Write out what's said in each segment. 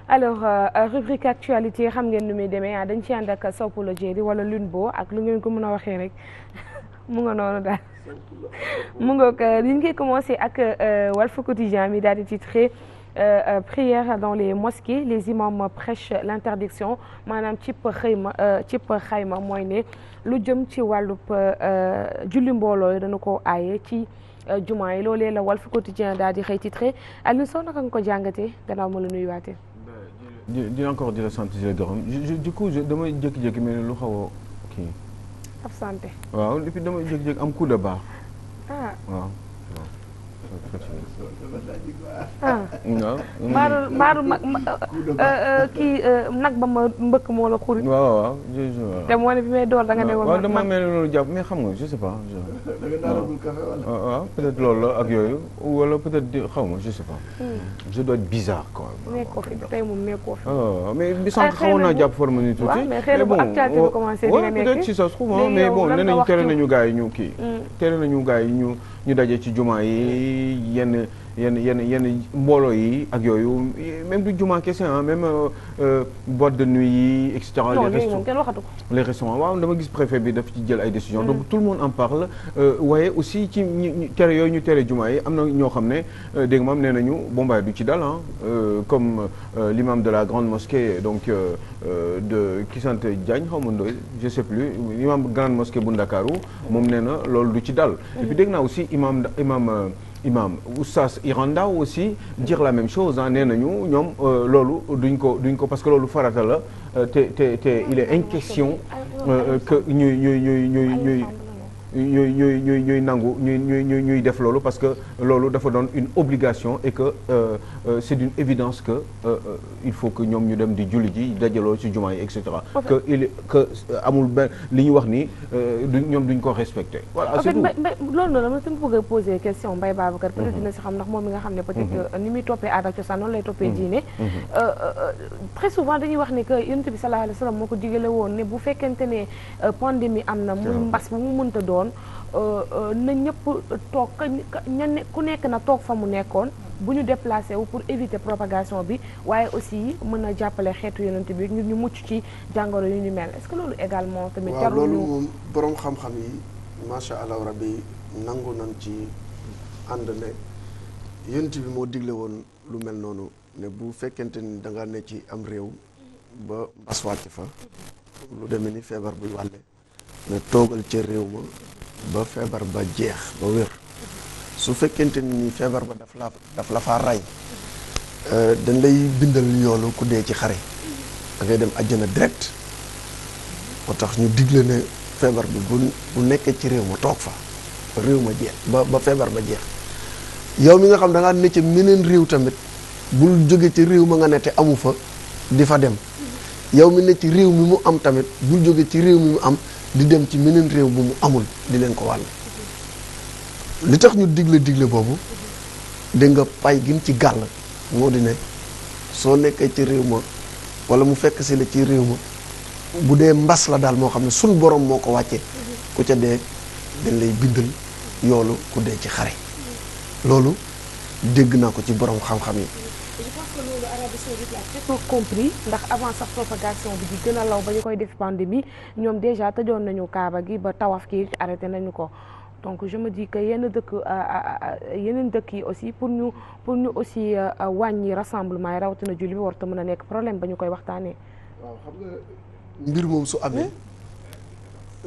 alors rubrique actualité xam ngeen nu muy demee dañ ci ànd ak Sopolo Jéeri wala Lune Bo ak lu ngeen ko mën a waxee rek mu nga noonu daal mu nga ko li ñu koy commencé ak Walf Quotidien mi daal di titré prière dans les mosquées les imams prêchent l'interdiction maanaam cib xayma mooy ne lu jëm ci wàllub julli mbooloo yi dana ko aaye ci jumaa yi loolee la Walf Quotidien daal di xëy titré Alioune Sow naka nga ko jàngatee gannaaw ma la nuyuwaatee. di encore di la sant di la gërëm du coup damay jékki-jékki mel ni lu xaw a kii. absenté. waaw et puis damay jékki-jékki am coup de barre. ah waaw. maaru kii nag ba ma mbëkk moo la xuri. waaw te moo ne bi may door da nga ne woon. waaw dama mel ni loolu jàpp mais xam nga je sais pas. waaw peut-être loolu la ak yooyu wala peut-être xaw ma je sais pas. je dois être bizarre quoi. nekkoo fi tey moom nekkoo fi. mais bi sànq xawoon naa jàpp forme ni tuuti. waaw mais xëy na bu actualité bi commencé di nga nekk peut-être si ça se trouve mais bon nee nañu tere nañu gars yi ñu kii. tere nañu gars yi ñu daje ci jumaa yi yenn mbooloo yi ak yooyu même du jumaa kese même boîte de nuit yi et cetera. non léegi moom kenn waxatu ko. les restaurants waaw dama gis préfet bi daf ci jël ay décisions. donc tout le monde en parle waaye aussi ci tere yooyu ñu tere jumaa yi am na ñoo xam ne dégg nga maam nee nañu bombaay du ci dal comme l'imam de la grande mosquée donc de ki sant Diagne xaw ma Ndoye je sais plus imam grande mosquée bu Ndakaaru moom nee na loolu du ci dal. et puis dégg naa aussi imam Oustaz Iran Ndao aussi dire la même chose nee nañu ñoom loolu duñ ko parce que loolu farata la te il est question que ñuy nangu ñuy def loolu parce que loolu dafa doon une obligation et que c'est d'une évidence que il faut que ñoom ñu dem di julli ji dajaloo ci jumaa yi et cetera. que amul benn li ñu wax ni ñoom duñ ko respecter. voilà c'est tout. loolu noonu dama bëgg a poser question Mbaye Babacar. peut-être dina si xam ndax moom mi nga xam ne peut-être ni muy toppee aada ak cosaan noonu lay toppee diine. très souvent dañuy wax ni que Yonent bi sallallahu alayhi wa sallam moo ko digale woon ne bu fekkente ne pandémie am na. muy mbas bu mu mënta doon. na ñëpp toog ku nekk na toog fa mu nekkoon bu ñu déplacé wu pour éviter propagation bi waaye aussi mën a jàppale xeetu yonent bi ñu mucc ci jàngoro yu ñu mel est-ce que loolu également tamit waaw loolu moom borom xam-xam yi macha allah rabbi nangu nañ ci ànd ne yonent bi moo digle woon lu mel noonu ne bu fekkente ni da nga ne ci am réew ba mbas wàcc fa lu demee ni feebar buy wàlle ne toogal ca réew ma ba feebar ba jeex ba wér su fekkente ni feebar ba daf la faa rey dañ lay bindal yoolu ku dee ci xare da ngay dem àjjana direct moo tax ñu digle ne feebar bi bu nekkee ci réew ma toog fa ba réew ma jeex ba feebar ba jeex yow mi nga xam da ngaa ne ca meneen réew tamit bul jóge ci réew ma nga ne te amu fa di fa dem yow mi ne ci réew mi mu am tamit bul jóge ci réew mi mu am di dem ci meneen réew bu mu amul di leen ko wàll li tax ñu digle boobu dégg nga pay gin ci gàll moo di ne soo nekkee ci réew ma wala mu fekk si la ci réew ma bu dee mbas la daal moo xam ne suñ borom moo ko wàccee ku ca dee dañ lay bindal yoolu ku dee ci xare loolu dégg naa ko ci borom xam-xam yi. je pense que loolu Arabie Saoudite la plutôt compris ndax avant sax propagation bi di gën a law ba ñu koy def pandémie ñoom déjà tëjoon nañu kaaba gi ba tawaf ki arrêté nañu ko donc je me dis que yeneen dëkk yi aussi pour ñu aussi wàññi rassemblement yi rawatina julli bi warta mën a nekk problème ba ñu koy waxtaanee. waaw xam nga mbir moom su amee.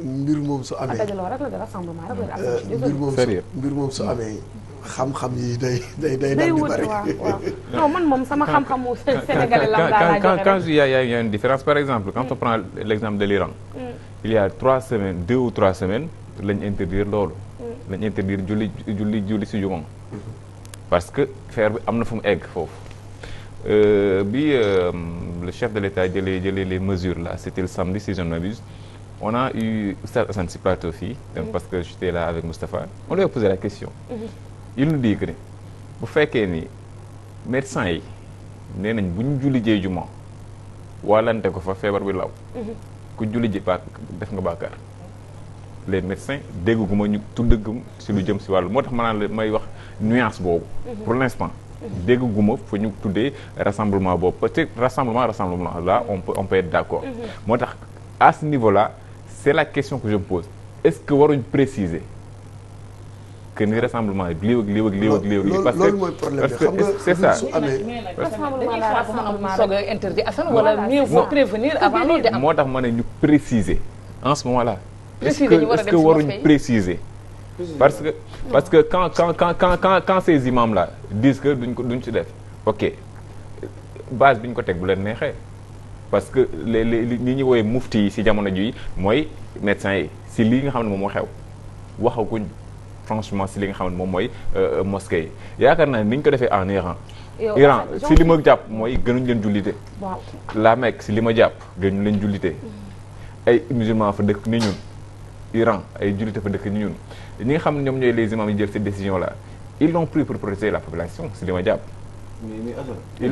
mbir moom su amee dajaloo rek la de rassemblement rek la mbir moom su amee. xam-xam yi day dal di bari. waaw non man moom sama xam-xamu sénégalais la laa joxe rek. quand il y a une différence par exemple quand on prend l'exemple de l'Iran il y a 3 semaines 2 ou 3 semaines lañ interdire loolu lañ interdire julli si jumaa parce que feer bi am na fu mu egg foofu bi le chef de l'État jëlee les mesures là c'était le samedi si je ne m'abuse on a eu Oustaz Assane si plateau fii parce que j'étais là avec Moustapha on lui a posé la question il nous dit que bu fekkee ni médecins yi nee nañ bu ñu julli jee jumaa waalante ko fa feebar bi law ku julli ji def nga bàkkaar les médecins dégguma ñu tuddagum si lu jëm si wàllu moo tax ma naan la may wax nuance boobu pour l'instant dégg guma fu ñu tuddee rassemblement boobu peut-être rassemblement là on peut être d'accord. moo tax à ce niveau-là c'est la question que je me pose est-ce que waruñ préciser que ni rassemblement yi lii parce que loolu mooy problème bi xam nga c'est ça. su amee interdit Assane wala mieux vaut prévenir avant loolu de am. moo tax ma ne ñu préciser en ce moment-là. préciser ñu war a est-ce dem que waruñ préciser. parce que quand ces imams là disent que duñ ci def ok base bi ñu ko teg bu leen neexee parce que li ñu woowee mufti yi ci jamono ji mooy médecins yi ci lii nga xam ne moom moo xew waxaguñ franchement ci li nga xam ne moom mooy mosquée yi yaakaar naa ni ñu ko defee en Iran ci li ma jàpp mooy gënuñ leen jullite. la Mecque ci li ma jàpp gënuñ leen jullite ay musulmans fa dëkk ni ñun Iran ay jullite fa dëkk ni ñun ñi nga xam ne ñoom ñooy les imams yi jël cette décision là ils l'ont pris pour protéger la population ci li ma jàpp. mais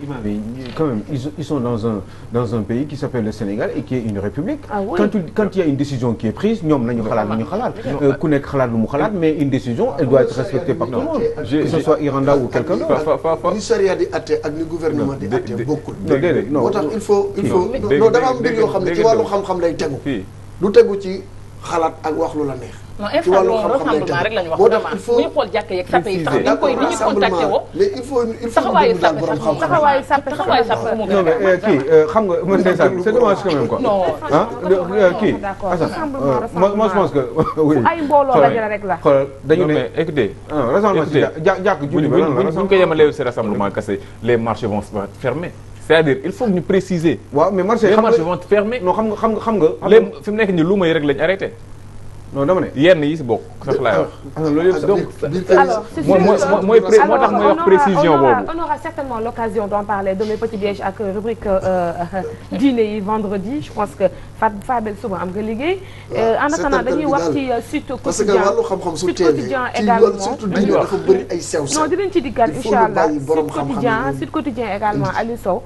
imam yi quand même ils sont dans un pays qui s'appelle le Sénégal et qui est une république. Oui. Quand il y a une décision qui est prise ñoom nañu xalaat lu ñu xalaat. ku nekk xalaat lu mu xalaat mais une décision elle doit être respectée par tout le monde. que ce soit Iranda ou quelqu'un d'autre. ni charia di atte ak ni gouvernement di atte bokkul. non moo tax il faut non dafa am mbir yoo xam ne ci wàllu xam-xam lay tegu. du tegu ci xalaat ak wax lu la neex. non rassemblement rek la ñu wax vraiment bu ñu xool jàkka yeeg sape yi sax dañ koy ni ñu contacté woo. mais il faut taxawaayu sape sax taxawaayu sape moo gën a mais kii xam nga man ndeysaan c'est dommage quand même quoi. non ah kii. moi je pense que oui. ay mbooloo la rek la. xoolal dañu ne mais écoutez. rassemblement si jàkk julli ba lan la bu ñu ko yemalee ci rassemblement kese les marchés vont se fermer. c'est-à-dire il faut que ñu préciser. waaw mais marché les marchés vont fermer. non xam nga. léegi fi mu nekk nii lu may rek lañ arrêté. non dama ne. yenn yi ci bokk sax laay wax. loolu yëpp donc alors c'est sûr moo tax mooy wax précision boobu. on aura certainement l'occasion d'en parler de mes petits déj ak rubrique diine yi vendredi je pense que Fabel suba am nga liggéey. en attendant dañuy wax ci Sud Quotidien parce que wàllu xam-xam su teewee ci loolu surtout diine dafa bëri ay sew-sew. non dinañ ci dikkaat incha allah Sud Quotidien également Aliou Sow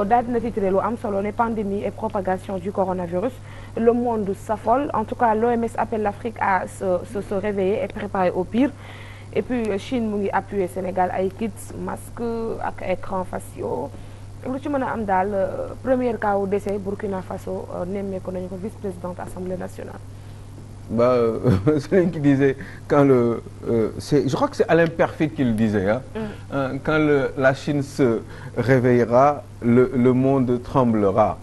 daal dina titré lu am solo ne pandémie et propagation du coronavirus. Le monde s'affole. En tout cas, l'OMS appelle l'Afrique à se réveiller et préparer au pire. Et puis Chine mu ngi appuyer Sénégal ay kits masque ak écran faciaux lu ci mën a am daal premier cas au décès Burkina Faso nemmeeku nañu ko vice-présidente Assemblée nationale. Celui qui disait quand je crois que c'est Alain Perfit qui le disait quand la Chine se réveillera le monde tremblera.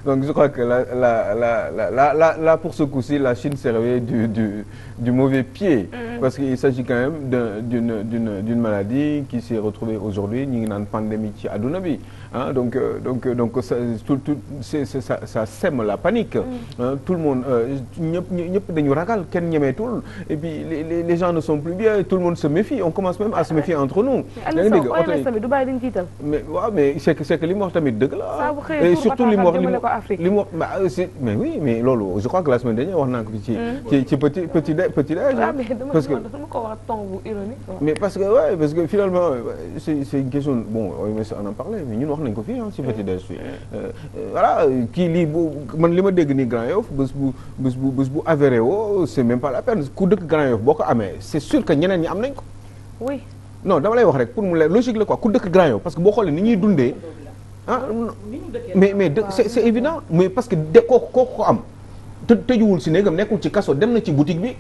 Donc je crois que là pour ce coup-ci la Chine s'est réveillée du mauvais pied parce qu'il s'agit quand même d'une maladie qui s'est retrouvée aujourd'hui ñu ngi naan pandémie ci àdduna bi donc ça sème la panique tout le monde ñëpp dañu ragal kenn ñemeetul et puis les gens ne sont plus bien tout le monde se méfie on commence même à se méfier entre nous da nga dégg OMS tamit du bàyyi dañu tiital mais waaw mais c'est que li mu wax tamit dëgg la et surtout li mu wax mais oui mais loolu je crois que la semaine dernière wax naa ko ci petit déj parce que dama ko wax ton bu ironique mais parce que finalement c'est une question bon OMS en parlait mais ñun wax nañ ko fii ci petit déj fii voilà kii lii man li ma dégg nii Grand Yoff bés bu avéré woo c'est même pas la peine ku dëkk Grand Yoff boo ko amee c'est sûr que ñeneen ñi am nañ ko oui non dama lay wax rek pour mu leer logique la quoi ku dëkk Grand Yoff parce que boo xoolee ni ñuy dundee mais c'est évident mais parce que kooku ko am tëjuwul si néegam nekkul ci kaso dem na ci boutique bi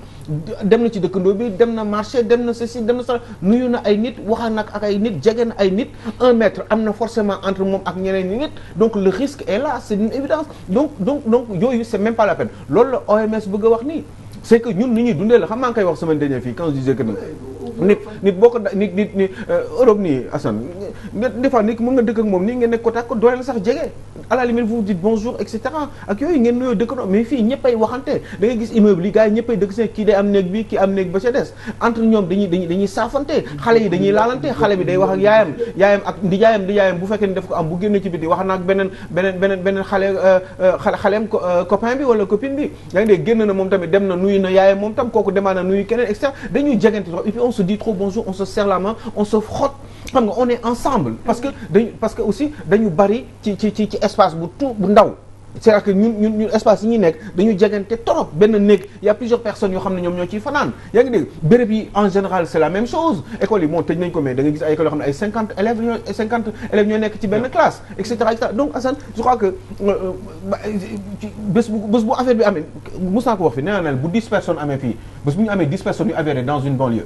dem na ci dëkkandoo bi dem na marché dem na ceci dem na ça nuyu na ay nit waxaan nag ak ay nit jege na ay nit 1 mètre am na forcément entre moom ak ñeneen ñi nit donc le risque est là c'est une évidence donc yooyu c'est même pas la peine loolu la OMS bëgg a wax nii c'est que ñun ni ñuy dundee la xam maa ngi koy wax semaine dernière fii quand je disais que nit boo ko nit Europe nii Assane des fois nit mën nga dëkk ak moom nii ngeen nekk côte à côte doo leen sax jege à la limite vous vous dites bonjour et cetera ak yooyu ngeen nuyoo dëkkandoo mais fii ñëppay waxante da ngay gis immeuble yi gars yi ñëppay dëkk seen kii day am néeg bi kii am néeg ba ca des entre ñoom dañuy saafante xale yi dañuy laalante xale bi day wax ak yaayam ak ndijaayam bu fekkee ni daf ko am bu génnee ci biti wax na ak beneen xaleem copain bi wala copine bi yaa ngi dégg génn na moom tamit dem na nuyu na yaayam moom tam kooku demaa na nuyu keneen et cetera dañuy jegante et puis on se dit trop bonjour on se serre la main on se frotte xam nga on est ensemble parce que aussi dañu bari ci espace bu ndaw c'est-à-dire que ñun espace yi ñuy nekk dañu jegante trop benn néeg y a plusieurs personnes yoo xam ne ñoom ñoo ciy fanaan yaa ngi dégg béréb yi en général c'est la même chose école yi moom tëj nañ ko mais da nga gis ay écoles yoo xam ne ay 50 élèves ñoo nekk ci benn classe et cetera donc Assane je crois que bés bu affaire bi amee mos naa ko wax fi nee naa bu 10 personnes amee fii bés bu ñu amee 10 personnes yu avérées dans une banlieue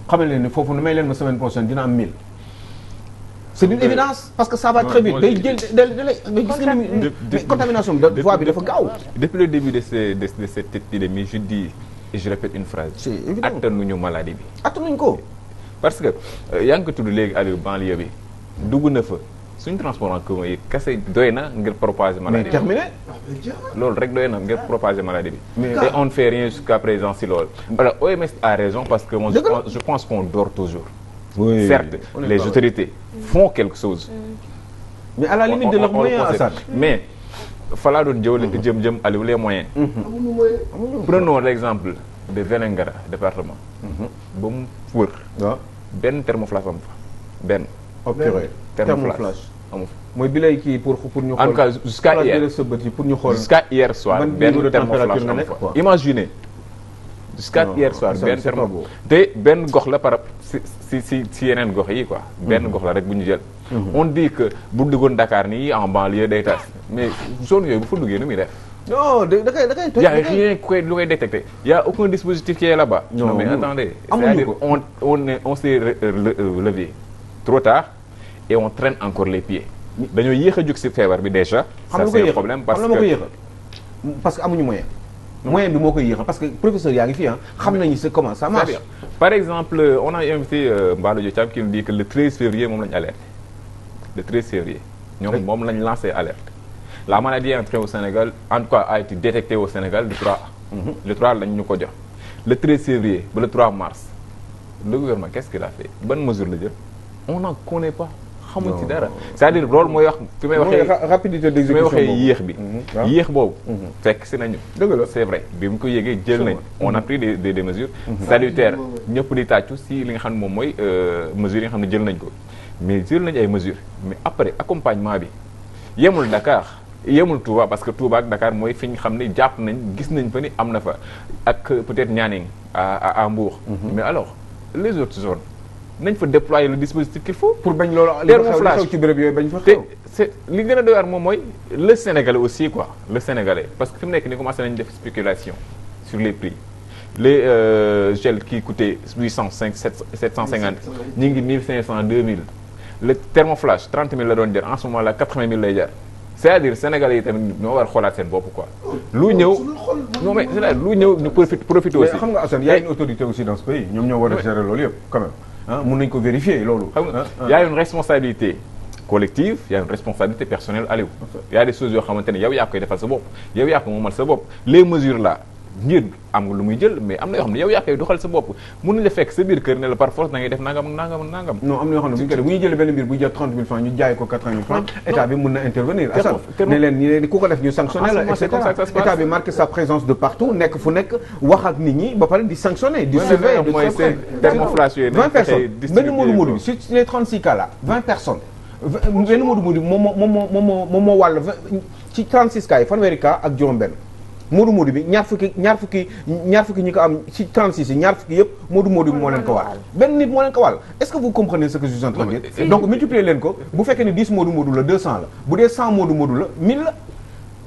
xamal leen ne foofu nu may leen ma semaine prochaine dina am 1000 c'est une évidence parce que ça va très vite day jël mais gis nga ni contamination de voie bi dafa gaaw. Depuis le début de cette épidémie je dis et je répète une phrase. c'est évident attanuñu maladie bi. attanuñ ko. parce que yaa ngi ko tudd léegi Aliou banlieue bi dugg na fa suñu transport en commun yi kese doy na ngir propager maladie bi. mais terminé. loolu rek doy na ngir propager maladie bi. et on ne fait rien jusqu'à présent si loolu. alors OMS a raison parce que moi je pense qu'on dort toujours. Oui, certes les autorités font quelque chose. mais à la limite de leurs moyens Assane. mais falaa doon jëm Aliou les moyens. prenons l'exemple de Vélingara département. ba mu wër. waaw benn thermoflash am fa benn. thermoflash amu fa mooy bi lay kii pour ñu xool. en tout cas jusqu'à hier pour ñu xool. jusqu'à hier soir benn thermoflash am fa imaginez. jusqu'à hier soir benn thermoflash te benn gox la par si yeneen gox yi quoi. benn gox la rek bu ñu jël. on dit que bu duggoon Dakar nii en banlieue day tas mais zone yooyu bu fa duggee nu muy def. non da koy y a rien lu koy détecté y a aucun dispositif qui est là-bas. non mais attendez. c'est-à-dire on s'est levé trop tard et on traîne encore les pieds. dañoo yéex a jóg ci feebar bi déjà. ça c'est un problème parce que amuñu moyen. moyen bi moo koy yéexal parce que professeur yaa ngi fi xam nañu c'est comment ça marche. par exemple on a invité Mballo Thiam qui nous dit que le 13 février moom lañu alerté le 13 février. ñoom moom lañu lancé alerte. la maladie est entrée au Sénégal en tout cas a été détectée au Sénégal le 3. le 3 lañ ñu ko jox le 13 février ba le 3 mars le gouvernement qu'est-ce qu'il a fait ban mesure la jël on n'en connaît pas. xamuñ ci dara c'est-à-dire loolu mooy wax fi may waxee rapidité d'exécution fi may waxee yéex bi yéex boobu fekk si nañu dëgg la c'est vrai bi mu ko yéegee jël nañ on a pris des mesures salutaires ñëpp di tàccu si li nga xam ne moom mooy mesures yi nga xam ne jël nañ ko mais jël nañ ay mesures mais après accompagnement bi yemul Dakar yemul Touba parce que Touba ak Dakar mooy fi ñu xam ne jàpp nañ gis nañ fa ni am na fa ak peut-être Nianing à Mbour mais alors les autres zones nañ fa déployer le dispositif qu'il faut. pour bañ loolu li xew ci béréb yooyu bañ fa xew. te li gën a doy waar moom mooy le Sénégalais aussi quoi le Sénégalais parce que fi mu nekk nii commencé nañ def spéculation sur les prix les gels qui coûtaient 805 750 ñu ngi 1500 2000 le thermoflash 30 000 la doon jar en ce moment là 80 000 lay jar c'est-à-dire Sénégalais yi tamit ñoo war xoolaat seen bopp quoi. lu ñëw non mais c'est-à-dire lu ñëw ñu profite aussi. mais xam nga Assane y a une autorité aussi dans ce pays ñoom ñoo war a gérer loolu yëpp quand même. mën nañu ko vérifier loolu. xam nga y a une responsabilité collective y a une responsabilité personnelle Aliou. y a des choses yoo xamante ne yow yaa koy defal sa bopp yow yaa ko moomal sa bopp les mesures là ngir am nga lu muy jël mais am na yoo xam ne yow yaa koy doxal sa bopp mën nañu la fekk sa biir kër ne la par force da ngay def nangam nangam nangam. non am na yoo xam ne bu ñu koy def bu ñu jëlee benn mbir bu jar 30 000 francs ñu jaay ko 80 000 francs état bi mën na intervenir. ne leen ku ko def ñu sanctionné la et cetera état bi marqué sa présence de partout nekk fu nekk wax ak nit ñi ba pare di sanctionner. di surveiller de très près thermoflash yooyu 20 personnes benn moodu bi sur les 36 cas là 20 personnes. benn moodu moom moo wàll ci 36 cas yi fanweeri cas ak juróom-benn. moodu bi ñaar fukki ñi ko am ci 36 yi ñaar fukki yëpp moodu bi moo leen ko wàll benn nit moo leen ko wàll est-ce que vous comprenez ce que je suis en train de dire donc multiplier leen ko bu fekkee ne 10 moodu la 200 la bu dee 100 moodu la 1000 la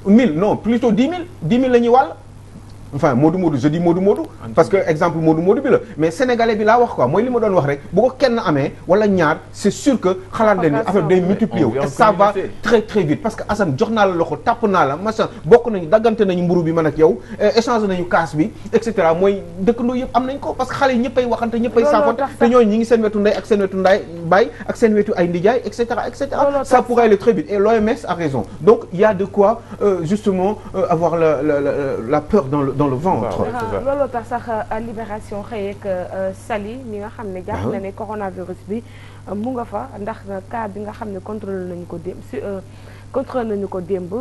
1000 non plutôt 10 000 la ñuy wàll enfin moodu je dis moodu parce que exemple moodu bi la mais sénégalais bi laa wax quoi mooy li ma doon wax rek bu ko kenn amee wala ñaar c'est sûr que xalaat leen ni affaire day multiplier wu et ça va très très vite parce que Assane jox naa la loxo tàpp naa la machin bokk nañu daggante nañu mburu bi man ak yow échange nañu kaas bi et cetera mooy dëkkandoo yëpp am nañ ko parce que xale yi ñëppay waxante ñëppay saafonte te ñooñu ñi ngi seen wetu ndey ak seen wetu baay ak seen wetu ay ndijaay et cetera ça pourrait aller très vite et l'OMS a raison donc il y a de quoi justement avoir la peur dans le ventre. looloo tax sax Libération xëy ak Saly mi nga xam ne jàpp na ne coronavirus bi mu nga fa ndax cas bi nga xam ne contrôlé nañu ko démb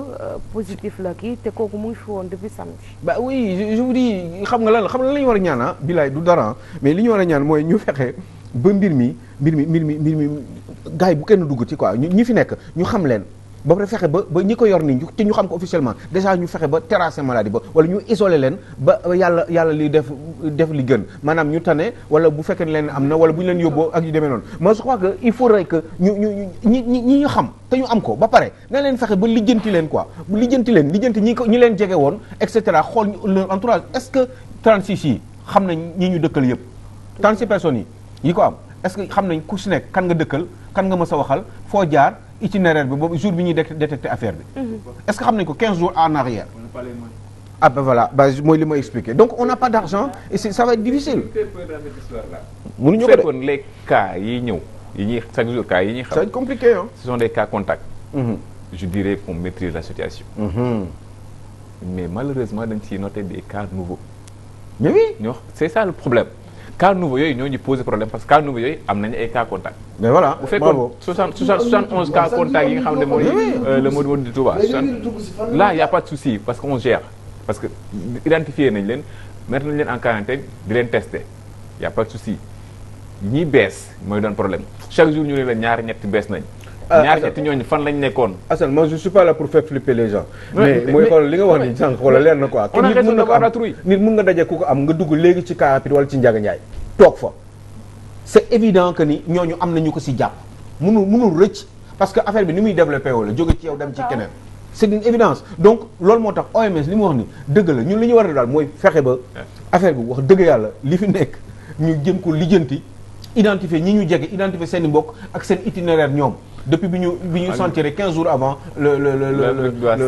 positif la kii te kooku mu ngi fi woon depuis samedi. bah oui je vous dis xam nga lan la ñu war a ñaan bilaay du dara mais li ñu war a ñaan mooy ñu fexe ba mbir mi gars yi bu kenn dugg ci quoi ñi fi nekk ñu xam leen ba pare fexe ba ñi ko yor nii te ñu xam ko officiellement déjà ñu fexe ba terrasser maladie ba wala ñu isoler leen ba yàlla li def li gën maanaam ñu tane wala bu fekkee leen am na wala bu ñu leen yóbboo ak yu demee noonu mais je crois que il faudrait que ñi ñu xam te ñu am ko ba pare na leen fexe ba lijjanti leen quoi lijjanti ñi leen jege woon et cetera xool leur entourage est-ce que 36 yi xam nañ ñi ñu dëkkal yëpp 36 personnes yi ko am est-ce que xam nañ ku si nekk kan nga dëkkal kan nga mës a waxal foo jaar itinéraire bi boobu jour bi ñuy détecté affaire bi. Est-ce que xam nañ ko 15 jours en arrière. Ah ben voilà mooy li ma expliqué donc on n'a pas d'argent et ça va être difficile. mënuñu ko de fekkoon les cas yi ñëw yi ñuy chaque jour cas yi ñuy xam. ça va être compliqué hein. Ce sont des cas contacts. Je dirais qu'on maîtrise la situation. Mais malheureusement dañ ciy noter des cas nouveaux. mais oui c'est ça le problème. cas nouveau yooyu ñoo ñu posé problème parce que cas nouveau yooyu am nañu ay cas contact. mais voilà bu fekkoon 71 cas contact yi nga xam ne mooy le mode de Touba. Là y a pas de souci parce que on gère parce que identifier nañ leen mettre nañ leen en quarantaine di leen tester y a pas de souci ñi bees mooy doon problème chaque jour ñu ne la ñaar ñetti bees nañ. ñaar ñetti ñooñu fan lañ nekkoon. Assane moi je suis pas là pour faire flipper les gens. mais mooy xool li nga wax ni sànq xoolal leer na quoi. on a raison d'avoir la trouille. nit mun nga daje ku ko am nga dugg léegi ci car rapide wala ci Ndiaga Ndiaye toog fa. c'est évident que ni ñooñu am na ñu ko si jàpp mënul rëcc parce que affaire bi ni muy développé wala jóge ci yow dem ci keneen. c'est une évidence donc loolu moo tax OMS li mu wax ni dëgg la ñun li ñu war a daal mooy fexe ba affaire bi wax dëgg yàlla li fi nekk ñu jëm ko lijjanti identifier ñi ñu jege identifier seen i mbokk ak seen itinéraire ñoom. Depuis bi ñu sentir 15 jours avant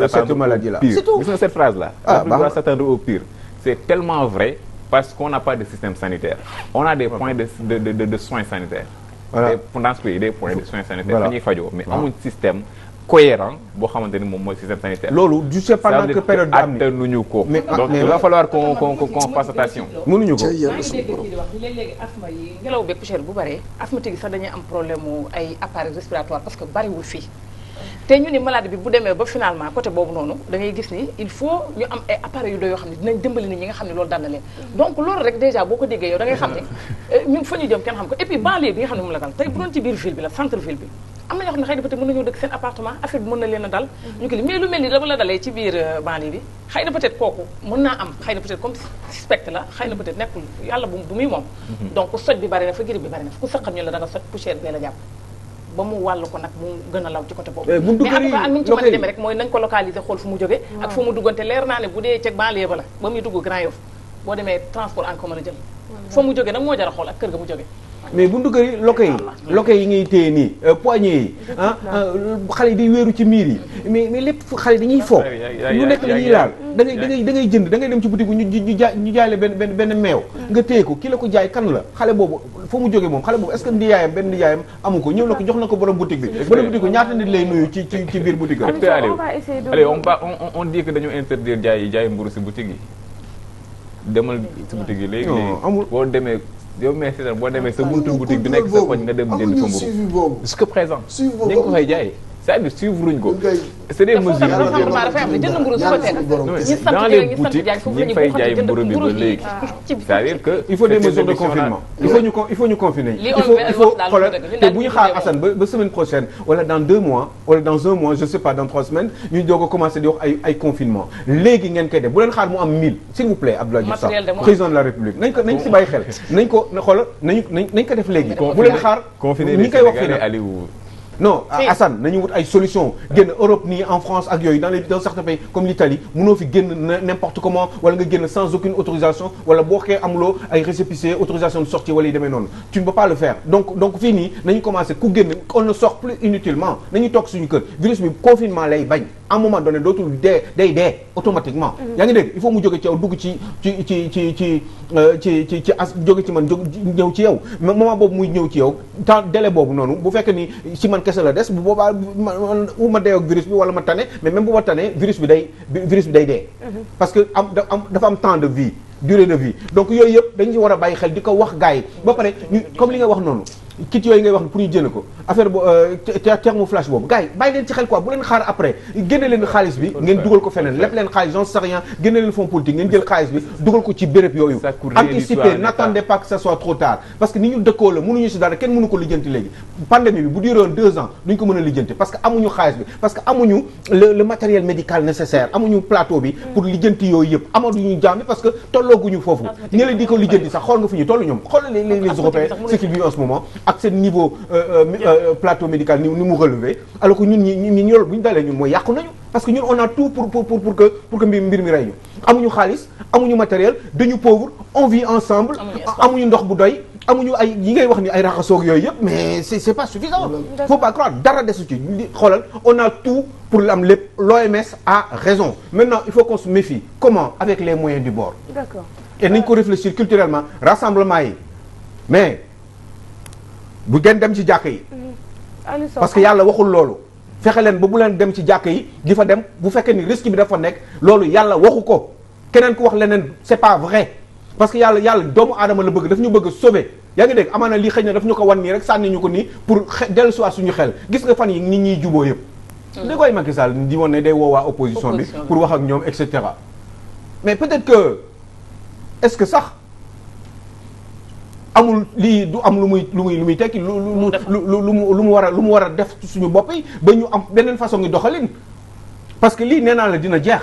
cette maladie là. C'est tout. Gis nga cette phrase là. On doit s'attendre au pire. C'est tellement vrai parce qu'on n'a pas de système sanitaire. On a des points de soins sanitaires. Voilà. Dans ce pays des points de soins sanitaires. Fa ñuy fajoo mais amuñ système cohérent boo xamante ni moom mooy système sanitaire. loolu du sais pendant que période bi am ni attanuñu ko. Donc il va falloir qu'on fasse attention. mënuñu ko. maa ngi dégg kii di wax léeg-léegi asthme yi ngelaw beeg poussière bu bëree asthmatique yi sax dañuy am problème mu ay appareils respiratoires parce que bariwul fii. te ñu ni maladie bi bu demee ba finalement côté boobu noonu da ngay gis ni il faut ñu am ay appareils yu doy yoo xam ne dinañ dimbali nit ñi nga xam ne loolu dal na leen. donc loolu rek déjà boo ko déggee yow da ngay xam ne ñun fa ñu jëm kenn xam ko et puis banlieue bi nga xam ne moom la dal tey bu doon ci biir ville bi la centre ville bi. am na ñoo xam ne xëy na peut-être mën nañoo dëkk seen appartement affaire bi mën na leen a dal ñu ko li mais lu mel ni dama la dalee ci biir banlieue bi xëy na peut-être kooku mën naa am xëy na peut-être comme suspect la xëy na peut-être nekkul yàlla bu muy moom donc soj bi bari na fa grippe bi bari na fa ku saqat ñu la da nga soj poussière bee la jàpp ba mu wàll ko nag mu gën a law ci côté boobu mais en tout cas ak ni ñu ci mën a demee rek mooy nañ ko localiser xool fu mu jóge ak fu mu duggante leer naa ne bu dee ca banlieue ba la ba muy dugg Grand Yoff boo demee transport en commun a jël fa mu jóge nag moo jar a xool ak kër ga mu jóge mais buntu kër yi loke yi ngay téye nii poignée yi xale yi day wéeru ci miir yi mais lépp xale dañuy fo lu nekk la ñuy laal da ngay jënd da ngay dem ci boutique ñu jaay la benn meew nga téye ko ki la ko jaay kan la xale boobu fa mu jógee moom xale boobu est-ce que ndiyaayam benn ndiyaayam amu ko ñëw na ko jox na ko borom boutique bi borom boutique bi ñaata nit lay nuyu ci biir boutique bi. allez on dit que dañoo interdire jaay mburu si boutique yi demal si boutique yi léegi amul boo demee yow mais c'est ça boo demee sa buntu boutique bi nekk sa koñ nga dem jënd fa mburu jusqu'à présent ñu ngi ko fay jaay c'est-à-dire suivre ruñ ko c'est des mesures dans les boutiques ñi ngi fay jaay mburu bi ba léegi c'est-à-dire que il faut des mesures de confinement il faut ñu confiner il faut xoolal te bu ñu xaar Assane ba semaine prochaine wala dans 2 mois wala dans 1 mois je sais pas dans 3 semaines ñu doog a commencer di wax ay confinement léegi ngeen koy def bu leen xaar mu am 1000 s'il vous plaît Abdoulaye Diouf Sarr président de la République nañ si bàyyi xel nañ ko xoolal nañ ko def léegi bu leen xaar ñi koy wax fii nag non Assane nañu wut ay solution génn Europe nii en France ak yooyu dans certains pays comme l'Italie mënoo fi génn n'importe comment wala nga génn sans aucune autorisation wala boo xee amuloo ay récépissé autorisation de sortie wala yi demee noonu tu ne peux pas le faire donc fii nii nañu commencé ku génn on ne sort plus inutilement nañu toog suñu kër virus bi confinement lay bañ à un moment donné dootul day dee automatiquement yaa ngi dégg il faut mu jóge ci yow dugg ci jóge ci man ñëw ci yow moment boobu muy ñëw ci yow temps délai boobu noonu bu fekkee ni ci man kese la des bu boobaa ma dee ak virus bi wala ma tane mais même bu ma tane virus bi day dee parce que dafa am temps de vie durée de vie donc yooyu yëpp dañu ci war a bàyyi xel di ko wax gars yi ba pare ñu comme li nga wax noonu kit yooyu ngay wax pour ñu jënd ko affaire bo thermoflash boobu gars yi bàyyi leen ci xel quoi bu leen xaar après génne leen xaalis bi ngeen dugal ko feneen lépp leen xaalis j'en sais rien génne leen fonds politique ngeen jël xaalis bi dugal ko ci béréb yooyu anticiper n'attendez pas que ça soit trop tard parce que ni ñu dëkkoo la mënuñu si dara kenn mënu ko lijjanti léegi pandémie bi bu duroon 2 ans duñ ko mën a lijjanti parce que amuñu xaalis bi parce que amuñu le matériel médical nécessaire amuñu plateau bi pour lijjanti yooyu yëpp amaduñu jàmm parce que tollooguñu foofu ñi leen di ko lijjanti sax xool nga fu ñu toll ñoom xool les Européens ce qu'ils vivent en ce moment ak seen niveau plateau médical ni mu relevé alors que ñun ñi loolu bu ñu dalee ñun mooy yàqu nañu parce que ñun on a tout pour que mbir mi rey ñu amuñu xaalis amuñu matériel dañu pauvre on vit ensemble amuñu ndox bu doy amuñu ay yi ngay wax ni ay raxasoog yooyu yëpp mais c'est pas suffisant faut pas croire dara desu ci xoolal on a tout pour am lépp l'OMS a raison maintenant il faut qu'on se méfie comment avec les moyens du bord d'accord et nañ ko réfléchir culturellement rassemblement yi mais bu ngeen dem ci jàkk yi parce que yàlla waxul loolu fexe leen ba bu leen dem ci jàkk yi di fa dem bu fekkee ni risque bi dafa nekk loolu yàlla waxu ko keneen ku wax leneen c'est pas vrai parce que yàlla doomu aadama la bëgg daf ñu bëgg a sauver yaa ngi dégg amaana lii xëy na daf ñu ko wan nii rek sànni ñu ko nii pour dellusiwaat suñu xel gis nga fan yi nit ñiy juboo yëpp da koy Macky Sall di woon ne day woowaa opposition bi pour wax ak ñoom et cetera mais peut-être que est-ce que sax amul lii du am lu muy tekki lu mu war a def suñu bopp yi ba ñu am beneen façon ngi doxalin parce que lii nee naa la dina jeex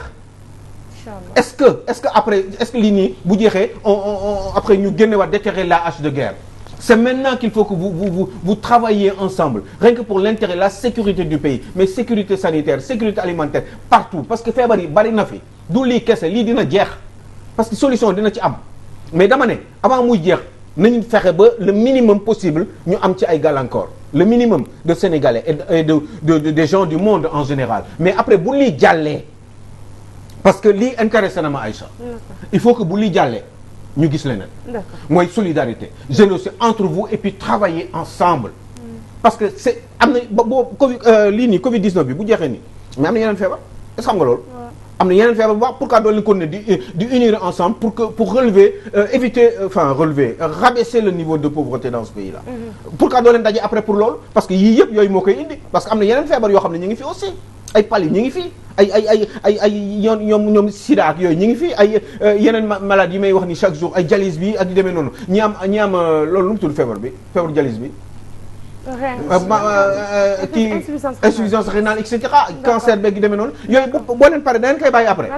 est-ce que après est-ce que lii nii bu jeexee on après ñu génnewaat déterrer la hache de guerre c'est maintenant qu'il faut que vous travaillez ensemble rien que pour l'intérêt la sécurité du pays mais sécurité sanitaire sécurité alimentaire partout parce que feebar yi bari na fi du lii kese lii dina jeex parce que solution dina ci am mais dama ne avant muy jeex nañu fexe ba le minimum possible ñu am ci ay gàllankoor le minimum de Sénégalais et des gens du monde en général mais après bu lii jàllee parce que lii intéressé na ma Aïcha il faut que bu lii jàllee ñu gis leneen mooy solidarité générosité entre vous et puis travailler ensemble parce que c'est am na boo Covid lii nii Covid 19 bi bu jeexee nii mais am na yeneen feebar est-ce que xam nga loolu am na yeneen feebar bu baax pourquoi doon leen ko ne di unir ensemble pour relever rabaisser le niveau de pauvreté dans ce pays là pourquoi doon leen daje après pour loolu parce que yii yëpp yooyu moo koy indi parce que am na yeneen feebar yoo xam ne ñu ngi fi aussi ay palu ñu ngi fi ay ñoom sida ak yooyu ñu ngi fi ay yeneen maladies yi may wax ni chaque jour ay dialyse bi ak yu demee noonu ñi am loolu lu mu tudd feebar dialyse bi insuffisance rénale et cetera cancer beeg yu demee noonu yooyu boo leen pare da ngeen koy bàyyi après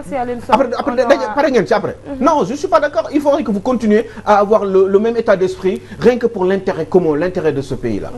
pare ngeen ci après non je suis pas d'accord il faudrait que vous continuiez à avoir le même état d'esprit rien que pour l'intérêt commun l'intérêt de ce pays là